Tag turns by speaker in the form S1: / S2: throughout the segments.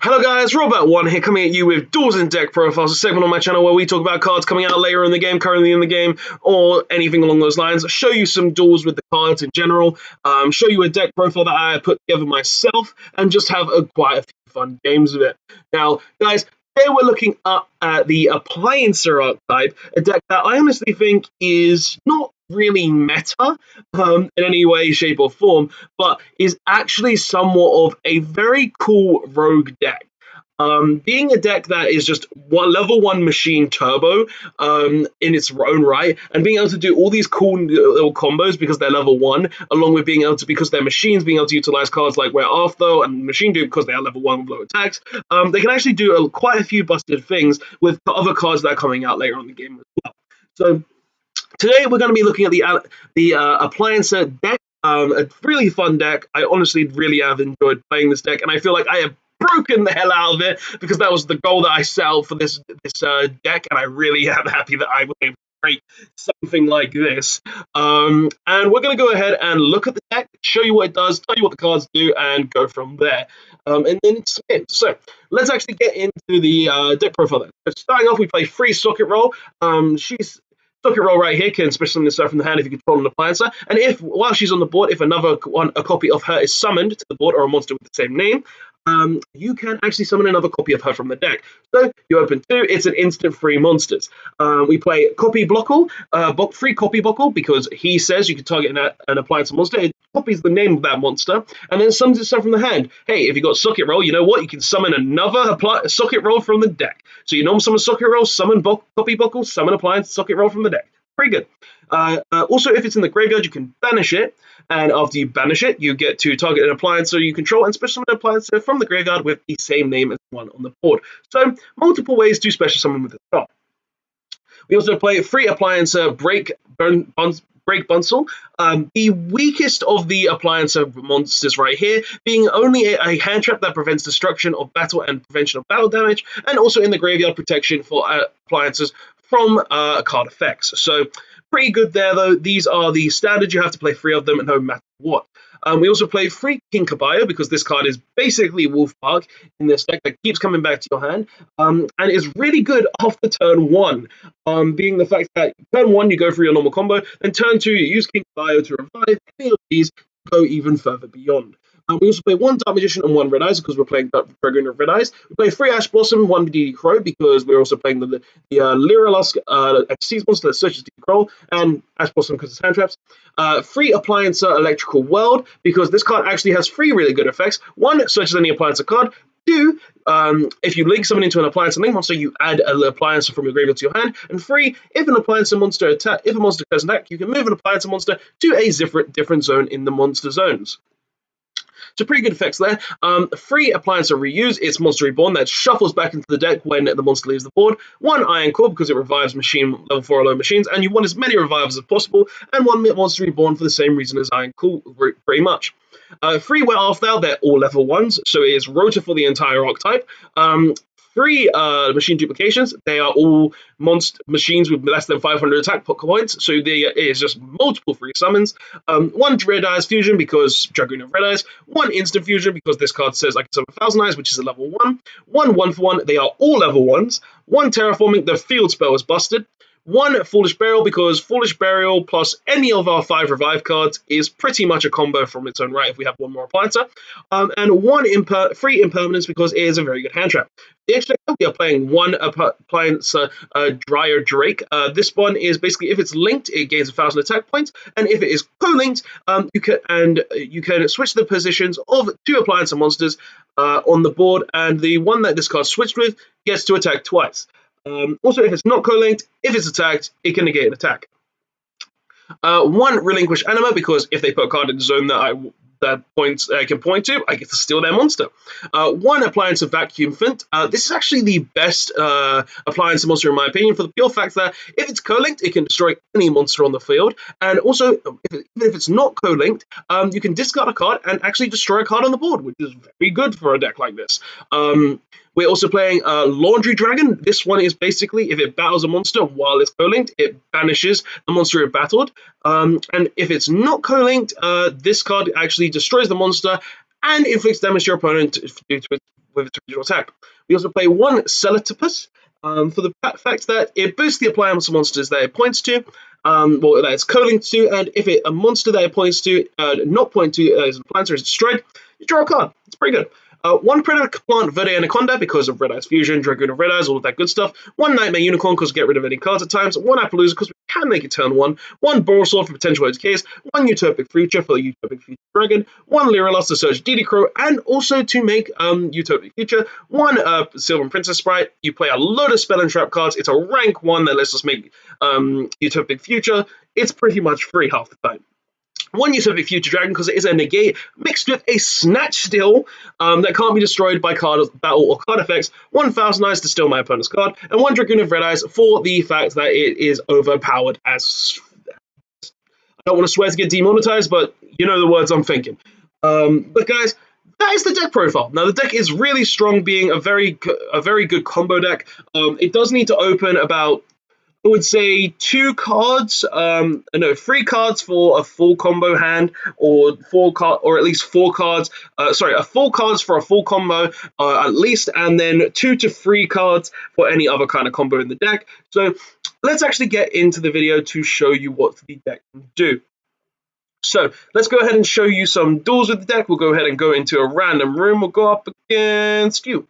S1: Hello guys, Robot1 here coming at you with Duels and Deck Profiles, a segment on my channel where we talk about cards coming out later in the game, currently in the game, or anything along those lines. Show you some duels with the cards in general, show you a deck profile that I put together myself, and just have quite a few fun games with it. Now, guys, today we're looking up at the Appliancer archetype, a deck that I honestly think is not really meta in any way, shape, or form, but is actually somewhat of a very cool rogue deck. Being a deck that is just level 1 machine turbo in its own right, and being able to do all these cool little combos because they're level 1, along with being able to, because they're machines, being able to utilize cards like Wear Off though and Machine Dupe because they are level 1 with low attacks, they can actually do quite a few busted things with other cards that are coming out later on in the game as well. So today we're going to be looking at the Appliancer deck, a really fun deck. I honestly really have enjoyed playing this deck, and I feel like I have broken the hell out of it because that was the goal that I set out for this deck, and I really am happy that I was able to create something like this. And we're going to go ahead and look at the deck, show you what it does, tell you what the cards do, and go from there. And then it's it. So let's actually get into the deck profile then. So starting off, we play free Socket Roll. Socket Roll right here can special summon stuff from the hand if you control an Appliancer, and if while she's on the board, if a copy of her is summoned to the board, or a monster with the same name, you can actually summon another copy of her from the deck. So you open 2, it's an instant free monsters. We play Copy Blockle, free Copy Blockle, because he says you can target an Appliancer monster. It copies the name of that monster, and then summons itself from the hand. Hey, if you got Socket Roll, you know what? You can summon another Socket Roll from the deck. So you normal summon Socket Roll, summon Copy Blockle, summon Appliance, Socket Roll from the deck. Pretty good. Also, if it's in the graveyard, you can banish it, and after you banish it, you get to target an Appliancer you control and special summon an Appliancer from the graveyard with the same name as the one on the board. So, multiple ways to special summon with this card. We also play free Appliancer Break Bunsel, the weakest of the Appliancer monsters right here, being only a hand trap that prevents destruction of battle and prevention of battle damage, and also in the graveyard protection for Appliances from card effects. So pretty good there though. These are the standard. You have to play 3 of them no matter what. We also play free King Caballo because this card is basically Wolf Park in this deck that keeps coming back to your hand, and is really good after turn 1, being the fact that turn 1 you go through your normal combo, then turn 2 you use King Caballo to revive any of these, go even further beyond. We also play 1 Dark Magician and 1 Red Eyes because we're playing Dragoon of Red Eyes. We play 3 Ash Blossom, 1 DD Crow because we're also playing the Lyralusk Xyz monster that searches DD Crow, and Ash Blossom because it's hand traps. 3 Appliancer Electrical World because this card actually has 3 really good effects. 1, searches any Appliancer card. 2, if you link someone into an Appliancer link monster, you add an Appliancer from your graveyard to your hand. And 3, if a monster does an attack, you can move an Appliancer monster to a different zone in the monster zones. So pretty good effects there. Free Appliancer Reuse, it's Monster Reborn that shuffles back into the deck when the monster leaves the board. 1 Iron Core because it revives machine level 4 or low machines, and you want as many revivals as possible, and 1 Monster Reborn for the same reason as Iron Core, pretty much. 3 Wear Off Thou, they're all level 1s, so it is Rota for the entire archetype. 3 machine duplications, they are all machines with less than 500 attack points, so it is just multiple free summons. 1 Red Eyes Fusion because Dragoon of Red Eyes. 1 Instant Fusion because this card says I can summon 1,000 Eyes, which is a level 1. 1 for 1, they are all level 1s. 1 Terraforming, the field spell is busted. 1 Foolish Burial because Foolish Burial plus any of our 5 revive cards is pretty much a combo from its own right if we have 1 more Appliancer. And 1 free Impermanence because it is a very good hand trap. The extra we are playing 1 Appliancer Dryer Drake. This one is basically if it's linked, it gains 1,000 attack points, and if it is co-linked, you can switch the positions of 2 Appliancer monsters on the board, and the one that this card switched with gets to attack twice. Also, if it's not co-linked, if it's attacked, it can negate an attack. 1 Relinquish Anima because if they put a card in the zone that I can point to, I get to steal their monster. 1 Appliancer Vacuum Fint. This is actually the best Appliancer monster in my opinion for the pure fact that if it's co-linked, it can destroy any monster on the field. And also, even if it's not co-linked, you can discard a card and actually destroy a card on the board, which is very good for a deck like this. We're also playing Laundry Dragon. This one is basically, if it battles a monster while it's co-linked, it banishes the monster it battled. And if it's not co-linked, this card actually destroys the monster and inflicts damage to your opponent due to it with its original attack. We also play one Celatopus for the fact that it boosts the Appliancer monsters that it points to, well, that it's co-linked to, and if a monster that it points to, not point to, as an Appliancer is destroyed, you draw a card. It's pretty good. One Predator Plant Verde Anaconda because of Red Eyes Fusion, Dragoon of Red Eyes, all of that good stuff. One Nightmare Unicorn because get rid of any cards at times. One Appaloosa because we can make it turn one. One Borosword for potential edge case. One Utopic Future for Utopic Future Dragon. One Lyrilos to search Crow, and also to make Utopic Future. One Sylvan Princess Sprite. You play a load of spell and trap cards. It's a rank one that lets us make Utopic Future. It's pretty much free half the time. One Utopic Future Dragon because it is a negate mixed with a Snatch Steal that can't be destroyed by card battle or card effects. One Thousand Eyes to steal my opponent's card, and one Dragoon of Red Eyes for the fact that it is overpowered as. I don't want to swear to get demonetized, but you know the words I'm thinking. But guys, that is the deck profile. Now the deck is really strong, being a very good combo deck. It does need to open about, I would say, 3 cards for a full combo hand, or at least 4 cards. 4 cards for a full combo at least, and then 2 to 3 cards for any other kind of combo in the deck. So let's actually get into the video to show you what the deck can do. So let's go ahead and show you some duels with the deck. We'll go ahead and go into a random room. We'll go up against you.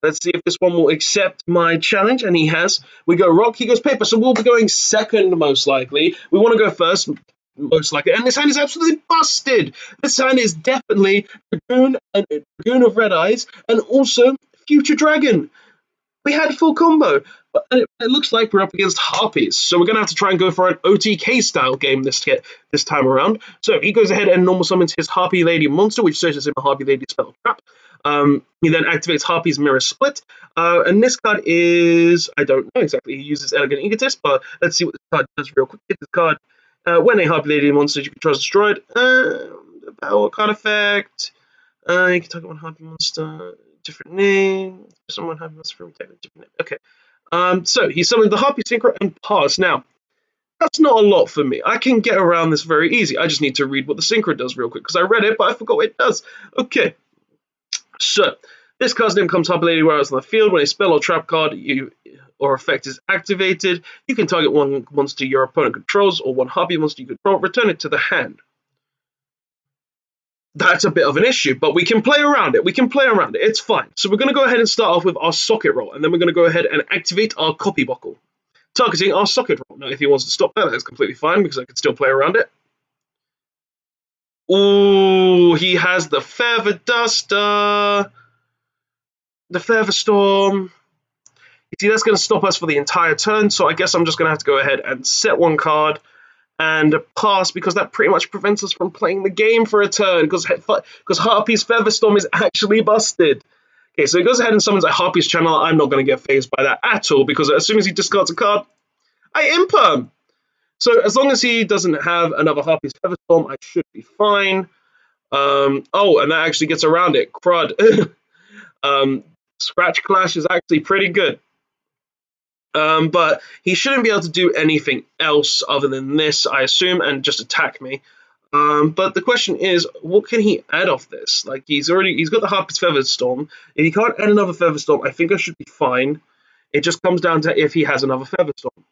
S1: Let's see if this one will accept my challenge, and he has. We go rock, he goes paper, so we'll be going second most likely. We want to go first most likely, and this hand is absolutely busted. This hand is definitely Dragoon of Red Eyes, and also Future Dragon. We had full combo, but it looks like we're up against Harpies, so we're going to have to try and go for an OTK style game this time around. So he goes ahead and normal summons his Harpy Lady monster, which searches him a Harpy Lady spell trap. He then activates Harpy's Mirror Split, and this card is, I don't know exactly, he uses Elegant Egotist, but let's see what this card does real quick. Get this card, when a Harpy Lady monster you control is destroyed, battle card effect, you can target one Harpy monster, different name, someone Harpy monster from different name, okay. So he summoned the Harpy Synchro and pass. Now, that's not a lot for me. I can get around this very easy. I just need to read what the Synchro does real quick, because I read it, but I forgot what it does. Okay. So, this card's name comes Harpy Lady while it's on the field. When a spell or trap card or effect is activated, you can target one monster your opponent controls or one Harpy monster you control, return it to the hand. That's a bit of an issue, but we can play around it. It's fine. So we're going to go ahead and start off with our socket roll, and then we're going to go ahead and activate our copy buckle, targeting our socket roll. Now, if he wants to stop that, that's completely fine, because I can still play around it. Ooh, he has the Feather Duster. The Feather Storm. You see, that's going to stop us for the entire turn, so I guess I'm just going to have to go ahead and set one card and pass, because that pretty much prevents us from playing the game for a turn, because Harpy's Feather Storm is actually busted. Okay, so he goes ahead and summons a Harpy's Channel. I'm not going to get phased by that at all, because as soon as he discards a card, I imperm. So as long as he doesn't have another Harpy's Feather Storm, I should be fine. Oh, and that actually gets around it. Crud. Scratch Clash is actually pretty good. But he shouldn't be able to do anything else other than this, I assume, and just attack me. But the question is, what can he add off this? Like, he's got the Harpy's Feather Storm. If he can't add another Feather Storm, I think I should be fine. It just comes down to if he has another Feather Storm.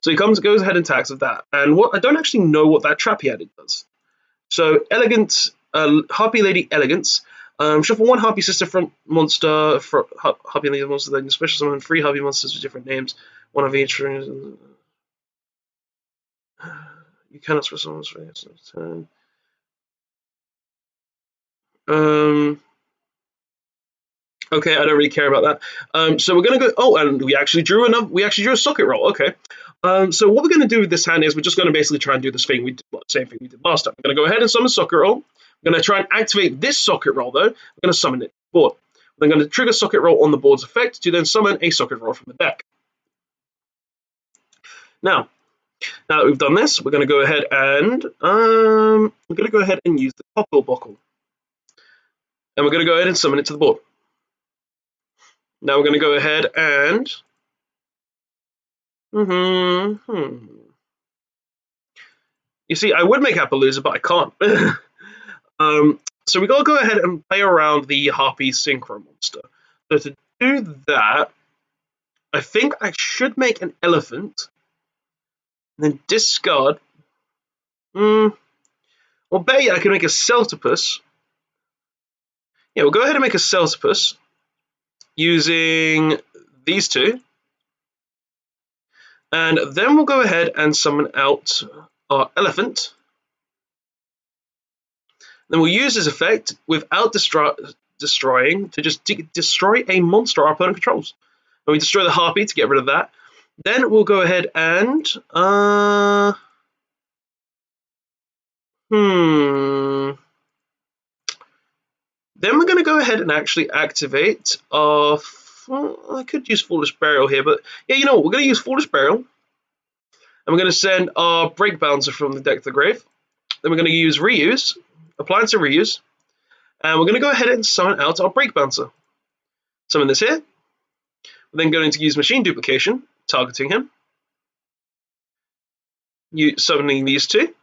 S1: So he goes ahead and attacks with that. And I don't actually know what that trap he added does. So Harpy Lady Elegance. Shuffle one Harpy Sister from monster for Harpy Lady monster, then special summon 3 Harpy monsters with different names. One of each. You cannot special summon turn. Okay, I don't really care about that. So we're gonna go. Oh, and we actually drew a socket roll. Okay. So what we're gonna do with this hand is we're just gonna basically try and do this thing same thing we did last time. We're gonna go ahead and summon socket roll. We're gonna try and activate this socket roll though. We're gonna summon it to the board. We're gonna trigger socket roll on the board's effect to then summon a socket roll from the deck. Now that we've done this, we're gonna go ahead and use the copper buckle, and we're gonna go ahead and summon it to the board. Now we're going to go ahead and you see, I would make Appaloosa, but I can't. So we got to go ahead and play around the Harpy Synchro monster. So to do that, I think I should make an elephant, and then discard. Well, better yet, I can make a Celtipus. Yeah, we'll go ahead and make a Celtipus using these two. And then we'll go ahead and summon out our elephant. Then we'll use this effect without destroying to just destroy a monster our opponent controls. And we destroy the Harpy to get rid of that. Then we'll go ahead and Then we're going to go ahead and actually activate our. Well, I could use Foolish Burial here, but yeah, you know what? We're going to use Foolish Burial, and we're going to send our Break Bouncer from the deck to the grave. Then we're going to use Reuse, Appliancer Reuse, and we're going to go ahead and summon out our Break Bouncer. Summon this here. We're then going to use Machine Duplication, targeting him. Summoning these two.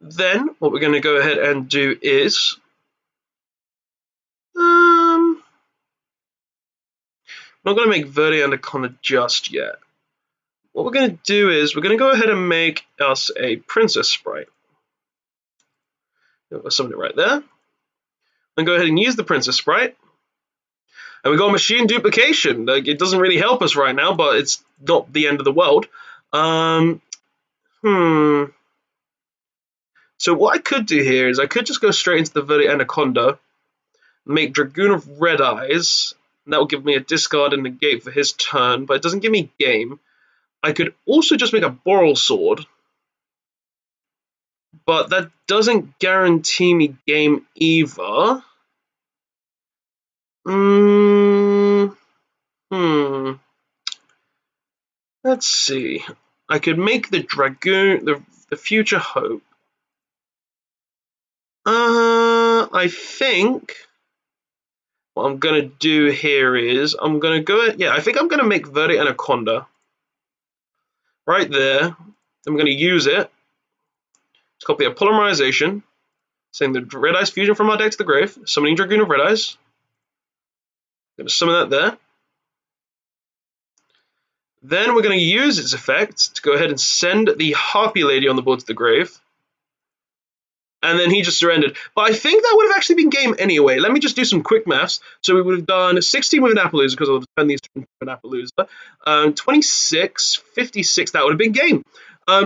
S1: Then what we're going to go ahead and do is I'm not going to make Verde Anaconda just yet. What we're going to do is we're going to go ahead and make us a Princess Sprite. I'll summon it right there. Then go ahead and use the Princess Sprite. And we got Machine Duplication. Like, it doesn't really help us right now, but it's not the end of the world. So what I could do here is I could just go straight into the Verde Anaconda, make Dragoon of Red Eyes, and that will give me a discard and negate for his turn, but it doesn't give me game. I could also just make a Boral Sword, but that doesn't guarantee me game either. Let's see. I could make the Dragoon, the Future Hope. I think what I'm gonna do here is I'm gonna go. Yeah, I think I'm gonna make Verde Anaconda right there. I'm gonna use it. Let's copy a Polymerization, saying the Red Eyes Fusion from our deck to the grave, summoning Dragoon of Red Eyes. I'm gonna summon that there. Then we're going to use its effect to go ahead and send the Harpy Lady on the board to the grave. And then he just surrendered. But I think that would have actually been game anyway. Let me just do some quick maths. So we would have done 16 with an Appaloosa because I'll defend these with an Appaloosa. 26, 56, that would have been game.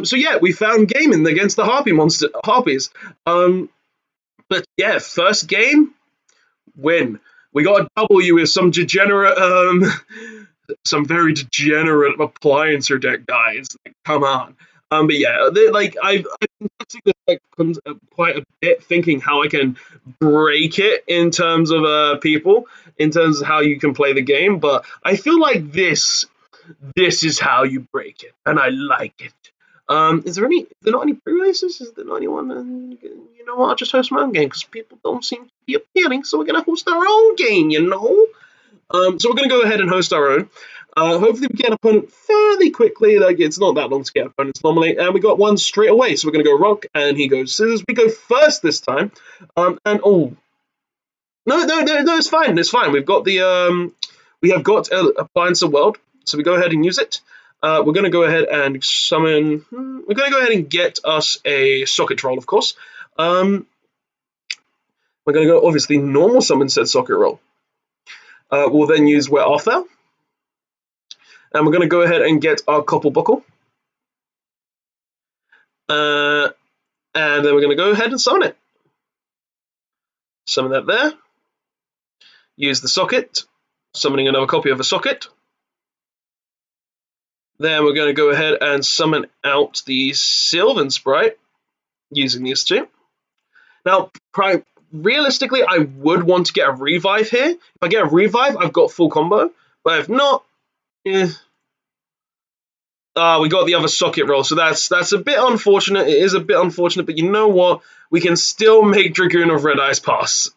S1: So yeah, we found gaming against the Harpies. But yeah, first game, win. We got a W with some degenerate, some very degenerate Appliancer deck guys. Like, come on. But yeah, I've been testing this deck quite a bit, thinking how I can break it in terms of people, in terms of how you can play the game. But I feel like this is how you break it, and I like it. Is there not any pre-releases? Is there not anyone? You know what? I'll just host my own game because people don't seem to be appealing, so we're gonna host our own game. You know. So we're gonna go ahead and host our own. Hopefully we get an opponent fairly quickly. Like, it's not that long to get opponents normally, and we got one straight away. So we're gonna go rock, and he goes scissors. We go first this time. And oh, no, it's fine. It's fine. We've got the we have got Appliancer World, so we go ahead and use it. We're going to go ahead and summon. We're going to go ahead and get us a Socket Troll, of course. We're going to go obviously normal summon said Socket Roll. We'll then use Where Art Thou, and we're going to go ahead and get our Couple Buckle. And then we're going to go ahead and summon it. Summon that there. Use the socket, summoning another copy of a socket. Then we're going to go ahead and summon out the Sylvan Sprite using these two. Now, realistically, I would want to get a revive here. If I get a revive, I've got full combo. But if not, we got the other socket roll, so that's a bit unfortunate. It is a bit unfortunate, but you know what? We can still make Dragoon of Red Eyes pass.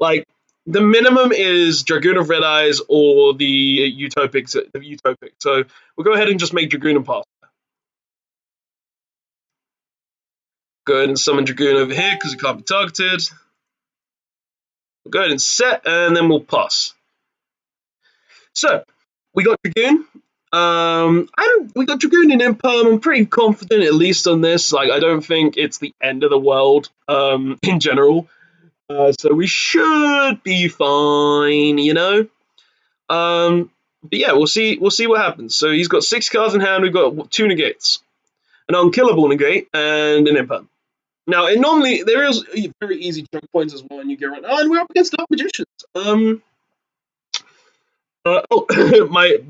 S1: Like, the minimum is Dragoon of Red Eyes or the Utopic. So we'll go ahead and just make Dragoon and pass. Go ahead and summon Dragoon over here because it can't be targeted. We'll go ahead and set, and then we'll pass. So, we got Dragoon. We got Dragoon in Imperm. I'm pretty confident, at least on this. Like, I don't think it's the end of the world in general. So we should be fine, you know. But yeah, we'll see. We'll see what happens. So he's got 6 cards in hand. We've got 2 negates, an unkillable negate, and an Imperm. Now, there is very easy choke points as well, and you get around. Oh, and we're up against Dark Magicians.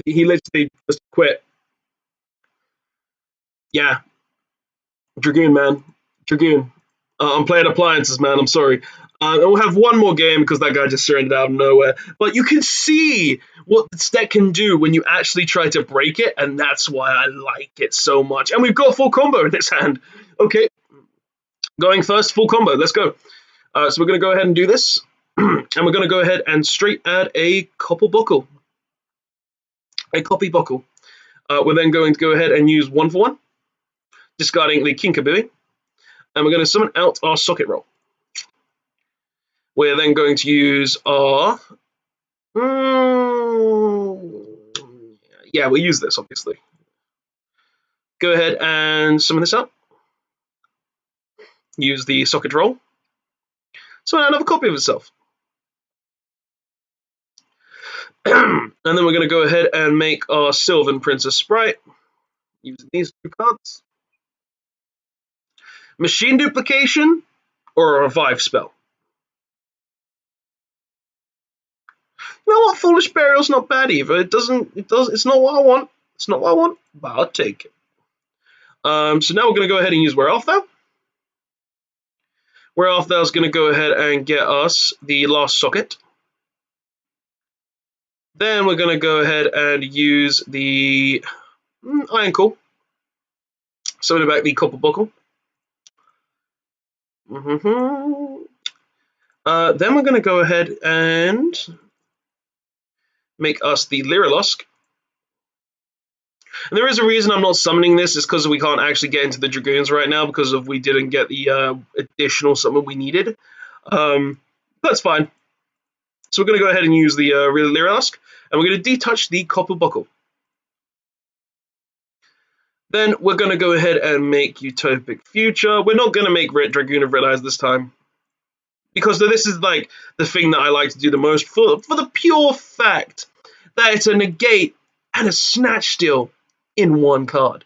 S1: He literally just quit. Yeah, Dragoon, man, Dragoon. I'm playing Appliances, man. I'm sorry. And we'll have one more game because that guy just surrendered out of nowhere. But you can see what this deck can do when you actually try to break it, and that's why I like it so much. And we've got full combo in this hand. Okay, going first, full combo. Let's go. So we're going to go ahead and do this. And we're going to go ahead and straight add a Copper Buckle. A Copy Buckle. We're then going to go ahead and use 1 for 1, discarding the Kinkaboo. And we're going to summon out our Socket Roll. We're then going to use our... yeah, we'll use this, obviously. Go ahead and summon this out. Use the Socket Roll. Summon another copy of itself. And then we're going to go ahead and make our Sylvan Princess Sprite. Using these 2 cards. Machine Duplication or a Revive spell. You know what? Foolish Burial's not bad either. It's not what I want. It's not what I want, but I'll take it. So now we're going to go ahead and use Where Art Thou. Where Art Thou is going to go ahead and get us the last socket. Then we're going to go ahead and use the Iron Call. Summon back the Copper Buckle. Then we're going to go ahead and make us the Lyrilusk. And there is a reason I'm not summoning this, is because we can't actually get into the Dragoons right now because we didn't get the additional summon we needed. That's fine. So we're going to go ahead and use the Lyrilusk, and we're going to detouch the Copper Buckle. Then we're going to go ahead and make Utopic Future. We're not going to make Dragoon of Red Eyes this time, because this is like the thing that I like to do the most for the pure fact that it's a negate and a Snatch Steal in 1 card.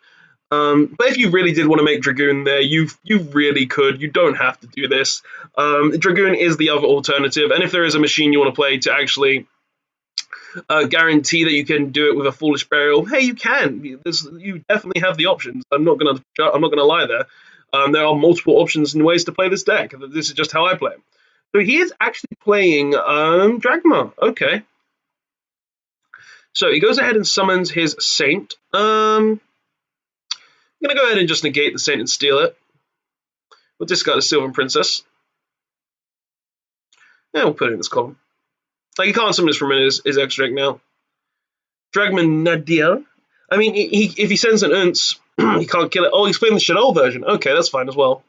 S1: But if you really did want to make Dragoon there, you really could. You don't have to do this. Dragoon is the other alternative, and if there is a machine you want to play to actually guarantee that you can do it with a Foolish Burial, hey, you can. You definitely have the options. I'm not gonna lie there. There are multiple options and ways to play this deck. This is just how I play. So he is actually playing Dragma. Okay. So he goes ahead and summons his Saint. I'm going to go ahead and just negate the Saint and steal it. We'll discard a Sylvan Princess. And we'll put it in this column. Like, he can't summon this from his extra deck now. Dragman Nadir. I mean, if he sends an Unce, he can't kill it. Oh, he's playing the Chanel version. Okay, that's fine as well.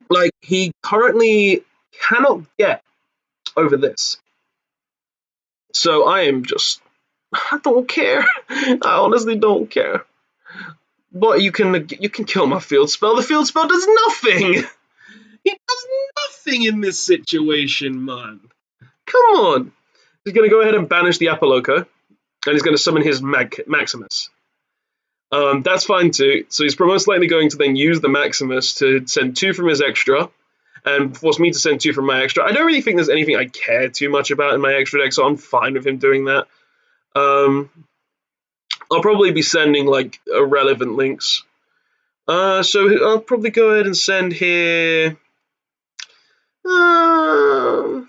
S1: Like, he currently cannot get over this. So I don't care. I honestly don't care. But you can kill my field spell. The field spell does nothing. He does nothing in this situation, man. Come on. He's going to go ahead and banish the Apolloco, and he's going to summon his Maximus. That's fine too. So he's most likely going to then use the Maximus to send 2 from his extra, and force me to send 2 from my extra. I don't really think there's anything I care too much about in my extra deck, so I'm fine with him doing that. I'll probably be sending like irrelevant links. So I'll probably go ahead and send here. The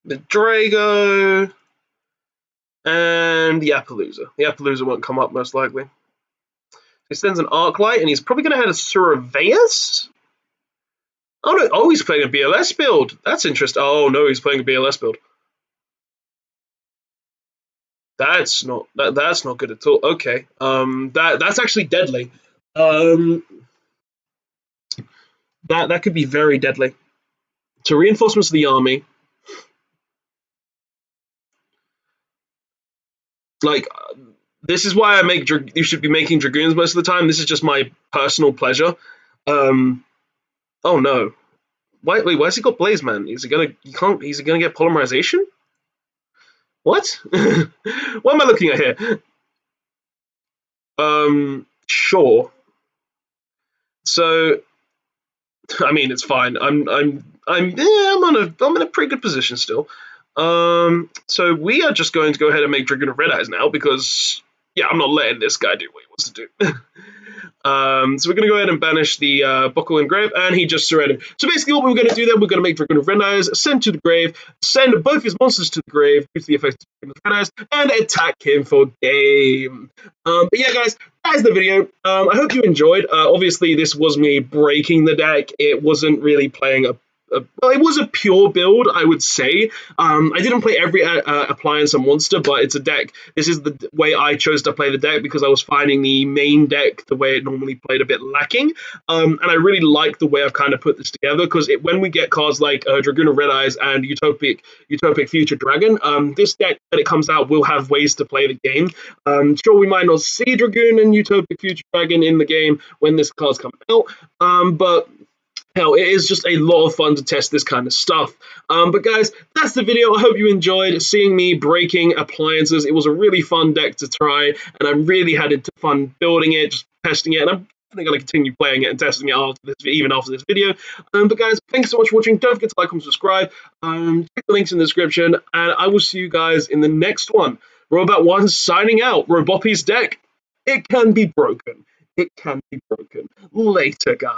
S1: Drago and the Appaloosa. The Appaloosa won't come up most likely. He sends an Arclight, and he's probably going to have a Surveillance. Oh no! Oh, he's playing a BLS build. That's interesting. Oh no, he's playing a BLS build. That's not good at all. Okay. That's actually deadly. Um, that could be very deadly. So reinforcements of the army, like this is why I make you should be making dragoons most of the time. This is just my personal pleasure. Um, oh no. Why has he got Blaze Man? Is he gonna you can't is he gonna get polymerization? What? What am I looking at here? Sure. So I mean it's fine. I'm in a pretty good position still. So we are just going to go ahead and make Dragoon of Red Eyes now because yeah, I'm not letting this guy do what he wants to do. So we're going to go ahead and banish the Buckle and Grave, and he just surrendered. So basically what we're going to do then, we're going to make Dragoon of Red Eyes, send to the grave, send both his monsters to the grave due to the effects of Dragoon of Red Eyes, and attack him for game. But yeah, guys, that is the video. I hope you enjoyed. Obviously, this was me breaking the deck. It wasn't really playing well, it was a pure build, I would say. I didn't play every appliance and monster, but it's a deck. This is the way I chose to play the deck because I was finding the main deck the way it normally played a bit lacking. And I really like the way I've kind of put this together because when we get cards like Dragoon of Red Eyes and Utopic Future Dragon, this deck when it comes out will have ways to play the game. Sure, we might not see Dragoon and Utopic Future Dragon in the game when this card's come out, but hell, it is just a lot of fun to test this kind of stuff. But guys, that's the video. I hope you enjoyed seeing me breaking appliances. It was a really fun deck to try, and I really had fun building it, just testing it, and I'm going to continue playing it and testing it even after this video. But guys, thanks so much for watching. Don't forget to like, comment, subscribe. Check the links in the description, and I will see you guys in the next one. Robot One signing out. Roboppys deck. It can be broken. It can be broken. Later, guys.